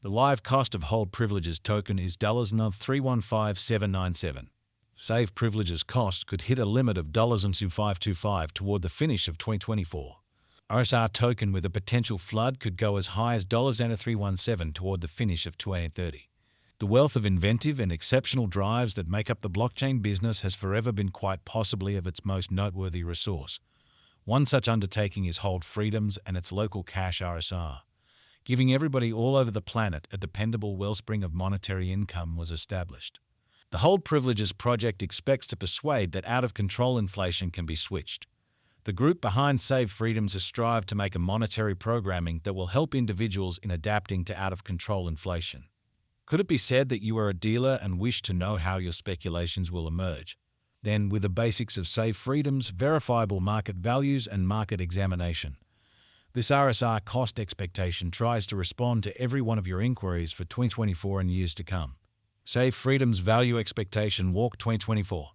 The live cost of hold privileges token is $315,797. Save privileges cost could hit a limit of $525 toward the finish of 2024. RSR token with a potential flood could go as high as $317 toward the finish of 2030. The wealth of inventive and exceptional drives that make up the blockchain business has forever been quite possibly of its most noteworthy resource. One such undertaking is Hold Freedoms and its local cash RSR. Giving everybody all over the planet a dependable wellspring of monetary income was established. The Hold Privileges project expects to persuade that out-of-control inflation can be switched. The group behind Save Freedoms has strived to make a monetary programming that will help individuals in adapting to out-of-control inflation. Could it be said that you are a dealer and wish to know how your speculations will emerge? Then, with the basics of Save Freedoms, verifiable market values, and market examination, this RSR cost expectation tries to respond to every one of your inquiries for 2024 and years to come. Save Freedoms Value Expectation Walk 2024.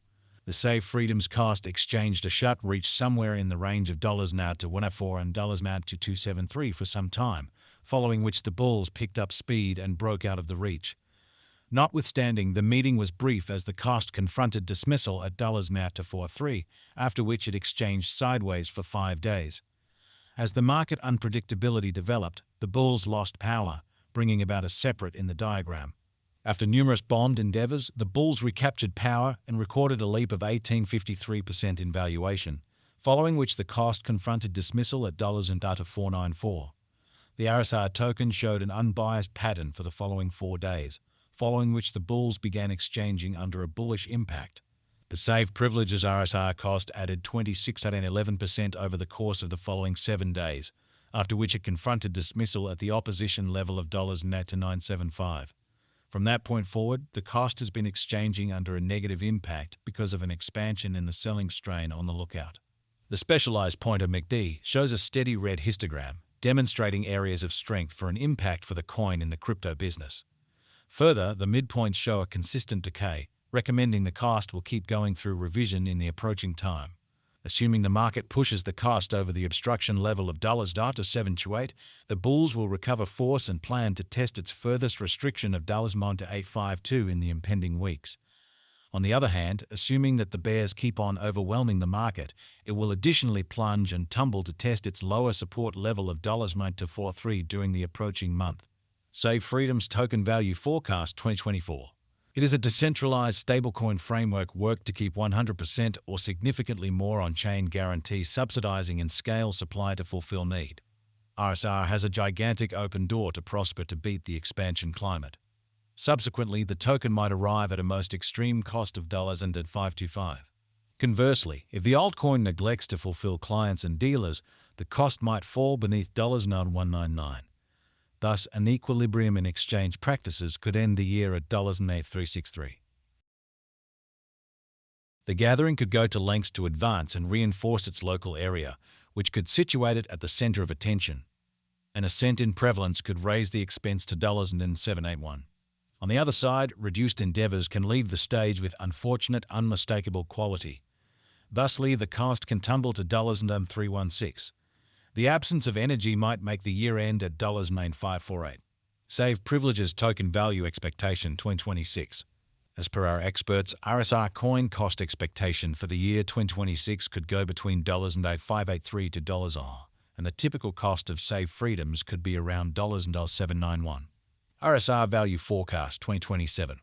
The Save Freedoms cost exchanged a shut reached somewhere in the range of $now to $104 and $now to $273 for some time, following which the bulls picked up speed and broke out of the reach. Notwithstanding, the meeting was brief as the cost confronted dismissal at now to $43, after which it exchanged sideways for 5 days. As the market unpredictability developed, the bulls lost power, bringing about a separate in the diagram. After numerous bombed endeavors, the bulls recaptured power and recorded a leap of 18.53% in valuation, following which the cost confronted dismissal at $494. The RSR token showed an unbiased pattern for the following 4 days, following which the bulls began exchanging under a bullish impact. The Save Privileges RSR cost added 26.11% over the course of the following 7 days, after which it confronted dismissal at the opposition level of $net to $975. From that point forward, the cost has been exchanging under a negative impact because of an expansion in the selling strain on the lookout. The specialized pointer MACD shows a steady red histogram, demonstrating areas of strength for an impact for the coin in the crypto business. Further, the midpoints show a consistent decay, recommending the cost will keep going through revision in the approaching time. Assuming the market pushes the cost over the obstruction level of $728, the bulls will recover force and plan to test its furthest restriction of to $852 in the impending weeks. On the other hand, assuming that the bears keep on overwhelming the market, it will additionally plunge and tumble to test its lower support level of to $43 during the approaching month. Save Freedoms Token Value Forecast 2024. It is a decentralized stablecoin framework worked to keep 100% or significantly more on-chain guarantee subsidizing and scale supply to fulfill need. RSR has a gigantic open door to prosper to beat the expansion climate. Subsequently, the token might arrive at a most extreme cost of $525. Conversely, if the altcoin neglects to fulfill clients and dealers, the cost might fall beneath $199. Thus, an equilibrium in exchange practices could end the year at $8,363. The gathering could go to lengths to advance and reinforce its local area, which could situate it at the center of attention. An ascent in prevalence could raise the expense to $781. On the other side, reduced endeavors can leave the stage with unfortunate, unmistakable quality. Thusly, the cost can tumble to $316. The absence of energy might make the year end at $548. Save Privileges Token Value Expectation 2026. As per our experts, RSR coin cost expectation for the year 2026 could go between $583 to $, and the typical cost of Save Freedoms could be around $791. RSR Value Forecast 2027.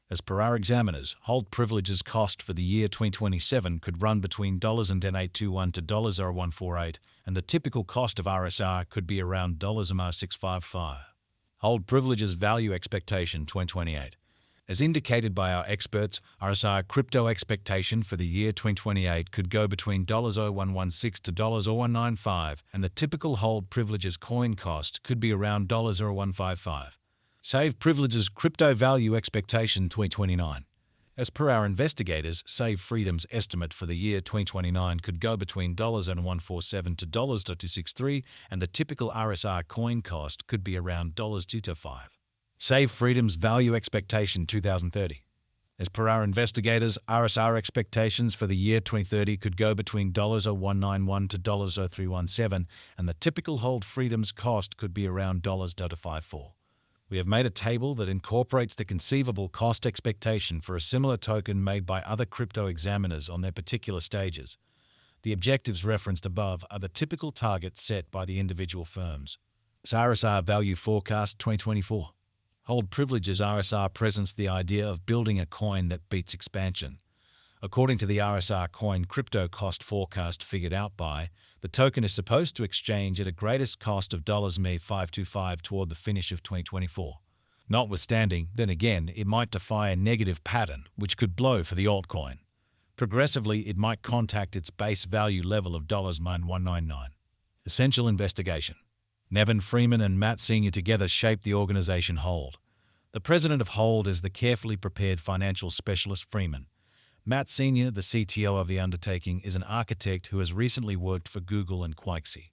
As per our examiners, Hold Privileges cost for the year 2027 could run between $821 to $148, and the typical cost of RSR could be around $655. Hold Privileges Value Expectation 2028. As indicated by our experts, RSR crypto expectation for the year 2028 could go between $116 to $195, and the typical Hold Privileges coin cost could be around $155. Save Privileges Crypto Value Expectation 2029. As per our investigators, Save Freedom's estimate for the year 2029 could go between $147 to $263, and the typical RSR coin cost could be around $225. Save Freedom's Value Expectation 2030. As per our investigators, RSR expectations for the year 2030 could go between $191 to $317, and the typical Hold Freedom's cost could be around $254. We have made a table that incorporates the conceivable cost expectation for a similar token made by other crypto examiners on their particular stages. The objectives referenced above are the typical targets set by the individual firms. RSR Value Forecast 2024. Hold Privileges RSR presents the idea of building a coin that beats expansion. According to the RSR coin crypto cost forecast figured out by, the token is supposed to exchange at a greatest cost of $525 toward the finish of 2024. Notwithstanding, then again, it might defy a negative pattern, which could blow for the altcoin. Progressively, it might contact its base value level of $-199. Essential investigation. Nevin Freeman and Matt Sr. together shaped the organization Hold. The president of Hold is the carefully prepared financial specialist Freeman. Matt Sr., the CTO of the undertaking, is an architect who has recently worked for Google and Quixi.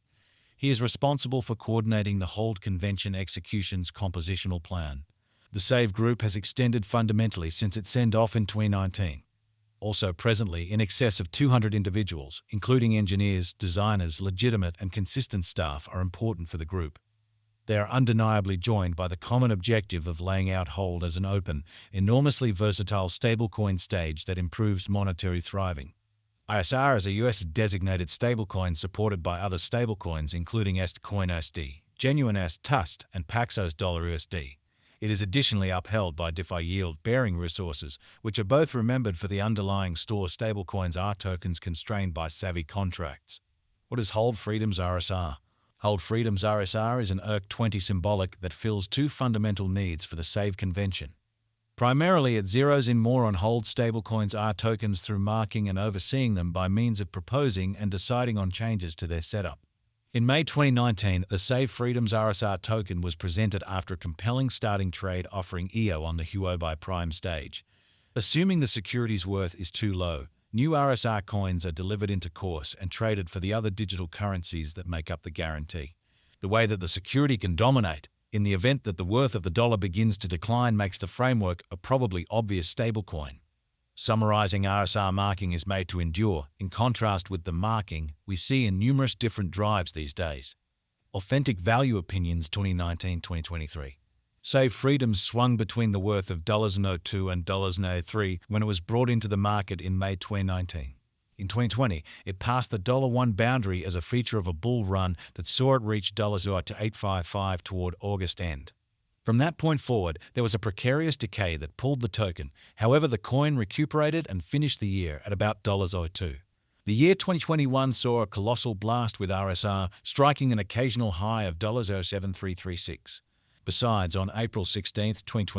He is responsible for coordinating the Hold convention execution's compositional plan. The SAVE group has extended fundamentally since its send-off in 2019. Also presently, in excess of 200 individuals, including engineers, designers, legitimate and consistent staff, are important for the group. They are undeniably joined by the common objective of laying out Hold as an open, enormously versatile stablecoin stage that improves monetary thriving. ISR is a US-designated stablecoin supported by other stablecoins including Coin USD, Genuine TUST, and Paxos $USD. It is additionally upheld by DeFi yield-bearing resources, which are both remembered for the underlying store stablecoins R tokens constrained by savvy contracts. What is Hold Freedom's RSR? Hold Freedom's RSR is an ERC-20 symbolic that fills two fundamental needs for the SAVE convention. Primarily, it zeroes in more on Hold stablecoins R tokens through marking and overseeing them by means of proposing and deciding on changes to their setup. In May 2019, the SAVE Freedom's RSR token was presented after a compelling starting trade offering EO on the Huobi Prime stage. Assuming the security's worth is too low, new RSR coins are delivered into course and traded for the other digital currencies that make up the guarantee. The way that the security can dominate, in the event that the worth of the dollar begins to decline, makes the framework a probably obvious stablecoin. Summarizing RSR marking is made to endure, in contrast with the marking we see in numerous different drives these days. Authentic Value Opinions 2019-2023. SAVE Freedoms swung between the worth of $0.02 and $0.03 when it was brought into the market in May 2019. In 2020, it passed the $1 boundary as a feature of a bull run that saw it reach $855 toward August end. From that point forward, there was a precarious decay that pulled the token. However, the coin recuperated and finished the year at about $0.02. The year 2021 saw a colossal blast with RSR striking an occasional high of $0.07336. Besides, on April 16, 2020,